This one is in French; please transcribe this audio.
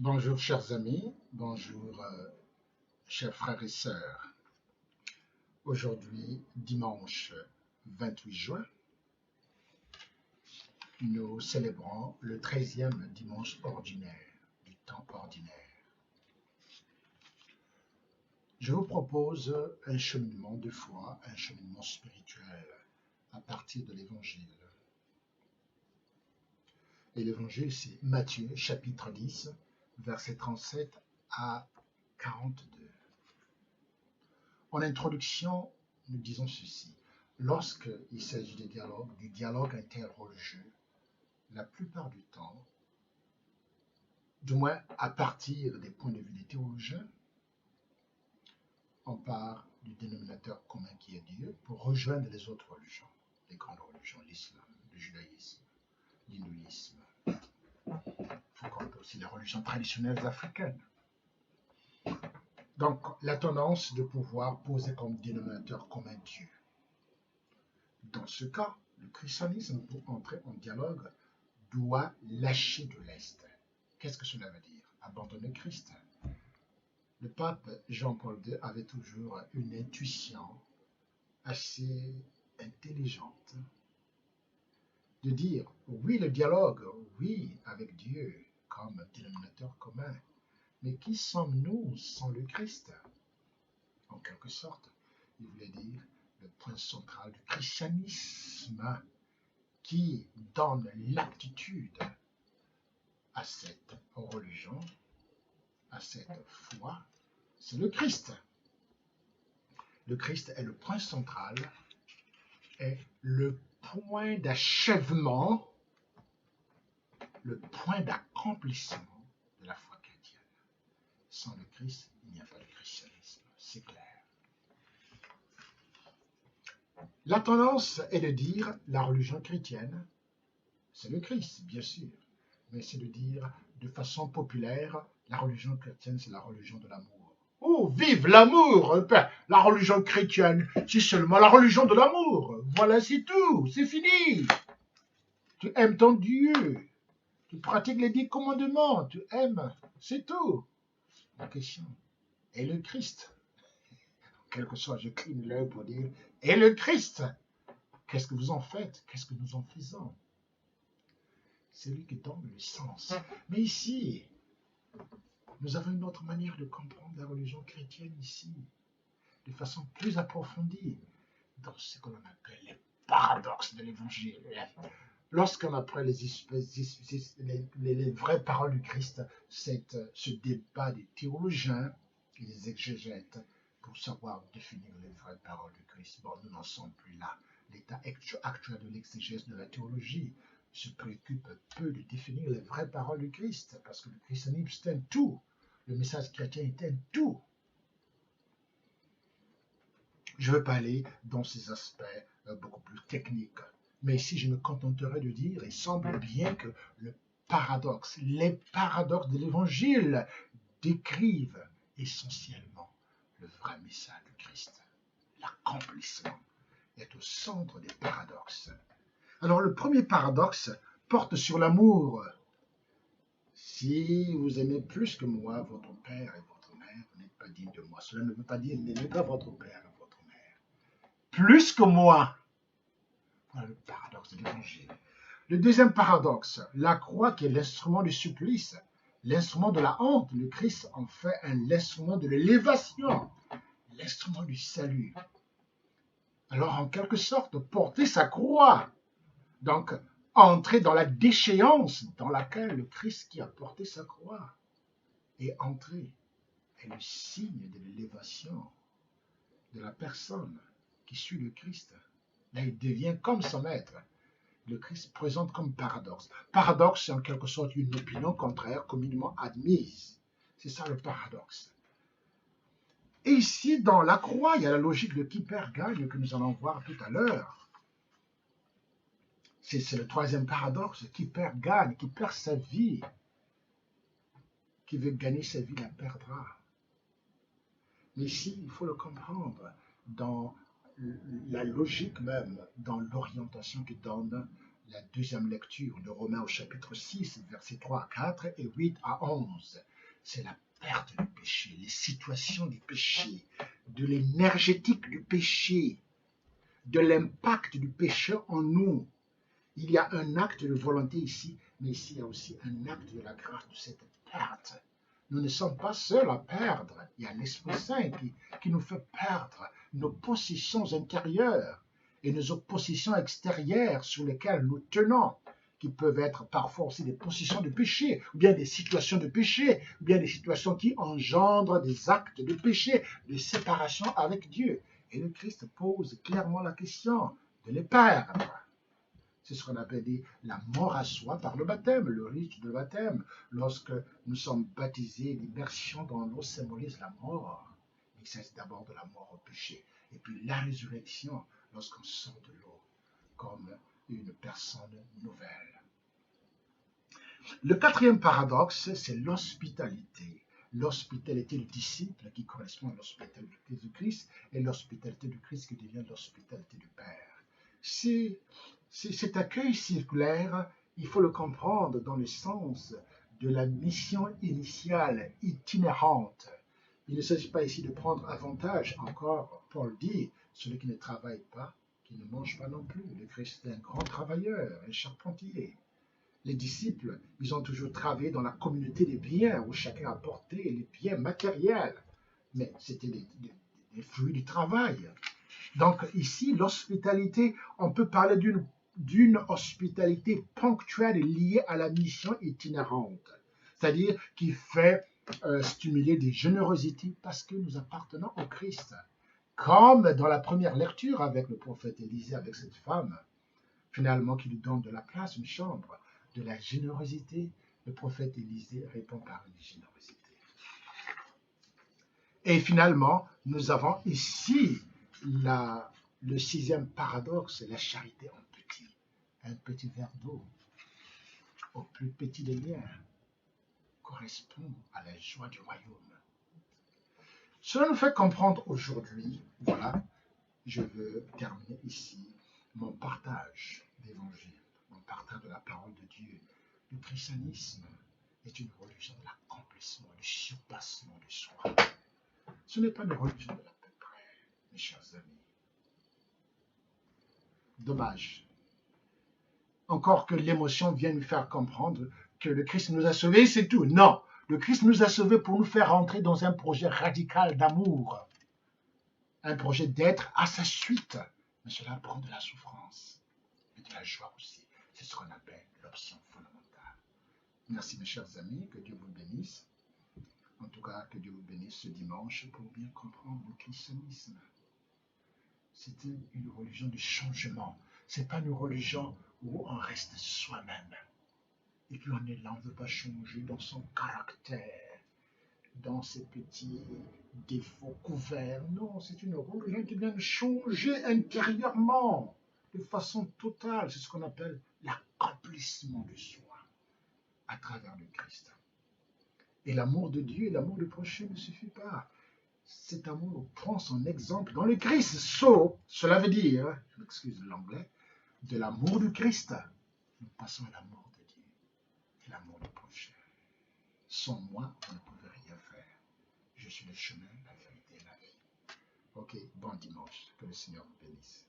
Bonjour chers amis, bonjour chers frères et sœurs. Aujourd'hui, dimanche 28 juin, nous célébrons le 13e dimanche ordinaire du temps ordinaire. Je vous propose un cheminement de foi, un cheminement spirituel à partir de l'Évangile. Et l'Évangile, c'est Matthieu chapitre 10, versets 37 à 42. En introduction, nous disons ceci. Lorsqu'il s'agit du dialogue interreligieux, la plupart du temps, du moins à partir des points de vue des théologiens, on part du dénominateur commun qui est Dieu pour rejoindre les autres religions, les grandes religions, l'islam, le judaïsme, l'hindouisme. Il faut compter aussi les religions traditionnelles africaines. Donc, la tendance de pouvoir poser comme dénominateur commun Dieu. Dans ce cas, le christianisme, pour entrer en dialogue, doit lâcher de l'Est. Qu'est-ce que cela veut dire? Abandonner Christ. Le pape Jean-Paul II avait toujours une intuition assez intelligente de dire oui le dialogue, oui avec Dieu comme dénominateur commun, mais qui sommes-nous sans le Christ? En quelque sorte, il voulait dire le point central du christianisme qui donne l'aptitude à cette religion, à cette foi, c'est le Christ. Le Christ est le point central, est le point d'achèvement, le point d'accomplissement de la foi chrétienne. Sans le Christ, il n'y a pas de christianisme, c'est clair. La tendance est de dire la religion chrétienne, c'est le Christ, bien sûr, mais c'est de dire de façon populaire, la religion chrétienne, c'est la religion de l'amour. Oh, vive l'amour! La religion chrétienne, c'est seulement la religion de l'amour. Voilà, c'est tout, c'est fini. Tu aimes ton Dieu, tu pratiques les 10 commandements, tu aimes, c'est tout. La question, est le Christ? En quelque sorte, je cligne l'œil pour dire, est le Christ? Qu'est-ce que vous en faites? Qu'est-ce que nous en faisons? C'est lui qui donne le sens. Mais ici, nous avons une autre manière de comprendre la religion chrétienne ici, de façon plus approfondie, dans ce que l'on appelle les paradoxes de l'Évangile. Lorsqu'on apprend les vraies paroles du Christ, c'est ce débat des théologiens et des exégètes pour savoir définir les vraies paroles du Christ. Bon, nous n'en sommes plus là. L'état actuel de l'exégèse de la théologie se préoccupe peu de définir les vraies paroles du Christ, parce que le christianisme, c'est un tout. Le message chrétien est un tout. Je veux pas aller dans ces aspects beaucoup plus techniques. Mais ici, je me contenterai de dire, il semble bien que les paradoxes de l'Évangile décrivent essentiellement le vrai message du Christ. L'accomplissement est au centre des paradoxes. Alors, le premier paradoxe porte sur l'amour. Si vous aimez plus que moi votre père et votre mère, vous n'êtes pas digne de moi. Cela ne veut pas dire n'aimez pas votre père et votre mère. Plus que moi. Voilà le paradoxe de l'Évangile. Le deuxième paradoxe, la croix qui est l'instrument du supplice, l'instrument de la honte. Le Christ en fait l'instrument de l'élévation, l'instrument du salut. Alors, en quelque sorte, porter sa croix. Donc, entrer dans la déchéance dans laquelle le Christ qui a porté sa croix est entré est le signe de l'élévation de la personne qui suit le Christ. Là, il devient comme son maître. Le Christ présente comme paradoxe. Paradoxe, c'est en quelque sorte une opinion contraire communément admise. C'est ça le paradoxe. Et ici, dans la croix, il y a la logique de qui perd gagne que nous allons voir tout à l'heure. C'est le troisième paradoxe. Qui perd gagne, qui perd sa vie. Qui veut gagner sa vie la perdra. Mais ici, il faut le comprendre dans la logique même, dans l'orientation que donne la deuxième lecture de Romains au chapitre 6, versets 3 à 4 et 8 à 11. c'est la perte du péché, les situations du péché, de l'énergétique du péché, de l'impact du péché en nous. Il y a un acte de volonté ici, mais ici il y a aussi un acte de la grâce de cette perte. Nous ne sommes pas seuls à perdre. Il y a l'Esprit Saint qui nous fait perdre nos possessions intérieures et nos possessions extérieures sur lesquelles nous tenons, qui peuvent être parfois aussi des possessions de péché, ou bien des situations de péché, ou bien des situations qui engendrent des actes de péché, de séparation avec Dieu. Et le Christ pose clairement la question de les perdre. C'est ce qu'on appelle dit la mort à soi par le baptême, le rite de baptême. Lorsque nous sommes baptisés, l'immersion dans l'eau symbolise la mort. Il s'agit d'abord de la mort au péché. Et puis la résurrection, lorsqu'on sort de l'eau comme une personne nouvelle. Le quatrième paradoxe, c'est l'hospitalité. L'hospitalité du disciple qui correspond à l'hospitalité du Christ et l'hospitalité du Christ qui devient l'hospitalité du Père. Cet accueil circulaire, il faut le comprendre dans le sens de la mission initiale, itinérante. Il ne s'agit pas ici de prendre avantage, encore, Paul dit, celui qui ne travaille pas, qui ne mange pas non plus. Le Christ est un grand travailleur, un charpentier. Les disciples, ils ont toujours travaillé dans la communauté des biens, où chacun apportait les biens matériels. Mais c'était des fruits du travail. Donc ici, l'hospitalité, on peut parler d'une hospitalité ponctuelle et liée à la mission itinérante, c'est-à-dire qui fait stimuler des générosités parce que nous appartenons au Christ. Comme dans la première lecture avec le prophète Élisée, avec cette femme, finalement, qui lui donne de la place, une chambre, de la générosité, le prophète Élisée répond par une générosité. Et finalement, nous avons ici le sixième paradoxe, la charité en petit. Un petit verre d'eau, au plus petit des liens, correspond à la joie du royaume. Cela nous fait comprendre aujourd'hui, voilà, je veux terminer ici mon partage d'évangile, mon partage de la parole de Dieu. Le christianisme est une religion de l'accomplissement, du surpassement de soi. Ce n'est pas une religion de l'à peu près, mes chers amis. Dommage. Encore que l'émotion vienne nous faire comprendre que le Christ nous a sauvés, c'est tout. Non, le Christ nous a sauvés pour nous faire entrer dans un projet radical d'amour, un projet d'être à sa suite. Mais cela prend de la souffrance et de la joie aussi. C'est ce qu'on appelle l'option fondamentale. Merci mes chers amis, que Dieu vous bénisse. En tout cas, que Dieu vous bénisse ce dimanche pour bien comprendre le christianisme. C'est une religion de changement. Ce n'est pas une religion où on reste soi-même. Et puis on est là, on ne veut pas changer dans son caractère, dans ses petits défauts couverts. Non, c'est une religion qui vient changer intérieurement, de façon totale. C'est ce qu'on appelle l'accomplissement de soi à travers le Christ. Et l'amour de Dieu et l'amour du prochain ne suffit pas. Cet amour prend son exemple dans le Christ. Cela veut dire, je m'excuse de l'anglais, de l'amour du Christ. Nous passons à l'amour de Dieu et l'amour du prochain. Sans moi, vous ne pouvez rien faire. Je suis le chemin, la vérité et la vie. Ok, bon dimanche. Que le Seigneur vous bénisse.